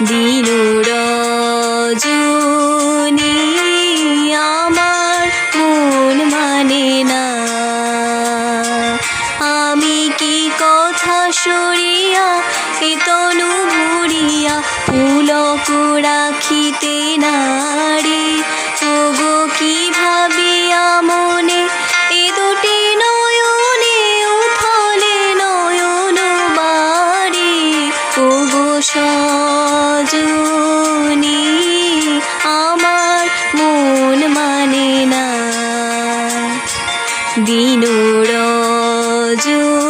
দিন রজনী আমার মন মানে না। আমি কি কথা সরিয়া এ তনু ভরিয়া পুলক রাখিতে নারী। ওগো কি ভাবিয়া মনে এ দুটি নয়নে উথলে নয়ন বাড়ি। ওগো সজনী আমার মন মানে না। দিন রজনী